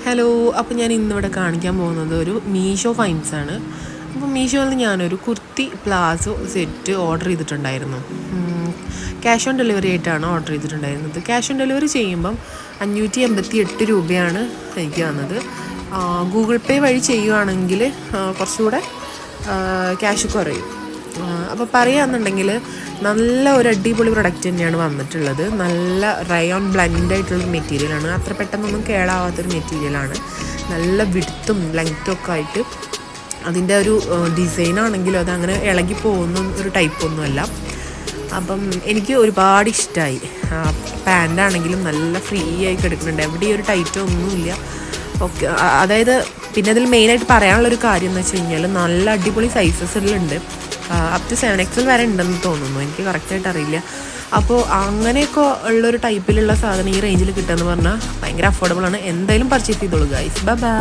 Hello, അപ്പോൾ ഞാൻ ഇന്നിവിടെ കാണിക്കാൻ പോകുന്നത് ഒരു മീഷോ ഫൈൻസ് ആണ്. അപ്പോൾ മീഷോയിൽ നിന്ന് ഞാനൊരു കുർത്തി പ്ലാസോ സെറ്റ് ഓർഡർ ചെയ്തിട്ടുണ്ടായിരുന്നു. ക്യാഷ് ഓൺ ഡെലിവറി ആയിട്ടാണ് ഓർഡർ ചെയ്തിട്ടുണ്ടായിരുന്നത്. ക്യാഷ് ഓൺ ഡെലിവറി ചെയ്യുമ്പം 588 രൂപയാണ് എനിക്ക് വന്നത്. ഗൂഗിൾ പേ വഴി ചെയ്യുകയാണെങ്കിൽ കുറച്ചുകൂടെ ക്യാഷ് കുറയും. അപ്പോൾ പറയുകയാണെന്നുണ്ടെങ്കിൽ നല്ല ഒരു അടിപൊളി പ്രൊഡക്റ്റ് തന്നെയാണ് വന്നിട്ടുള്ളത്. നല്ല റയോൺ ബ്ലെൻഡ് ആയിട്ടുള്ളൊരു മെറ്റീരിയലാണ്. അത്ര പെട്ടെന്നൊന്നും കേടാവാത്തൊരു മെറ്റീരിയലാണ്. നല്ല വിഡ്ത്തും ലെങ്ത്തും ഒക്കെ ആയിട്ട് അതിൻ്റെ ഒരു ഡിസൈനാണെങ്കിലും അതങ്ങനെ ഇളകി പോകുന്ന ഒരു ടൈപ്പൊന്നുമല്ല. അപ്പം എനിക്ക് ഒരുപാട് ഇഷ്ടമായി. പാൻ്റാണെങ്കിലും നല്ല ഫ്രീ ആയി കിടക്കുന്നുണ്ട്, എവിടെയും ഒരു ടൈറ്റോ ഒന്നുമില്ല. ഓക്കെ, അതായത് പിന്നെ അതിൽ മെയിനായിട്ട് പറയാനുള്ളൊരു കാര്യം എന്ന് വെച്ച് കഴിഞ്ഞാൽ നല്ല അടിപൊളി സൈസസിലുണ്ട്. അപ് ടു 7XL വരെ ഉണ്ടെന്ന് തോന്നുന്നു, എനിക്ക് കറക്റ്റായിട്ട് അറിയില്ല. അപ്പോൾ അങ്ങനെയൊക്കെ ഉള്ളൊരു ടൈപ്പിലുള്ള സാധനം ഈ റേഞ്ചിൽ കിട്ടുകയെന്ന് പറഞ്ഞാൽ ഭയങ്കര അഫോർഡബിൾ ആണ്. എന്തായാലും പർച്ചേസ് ചെയ്തോളൂ ഗൈസ്. Bye bye.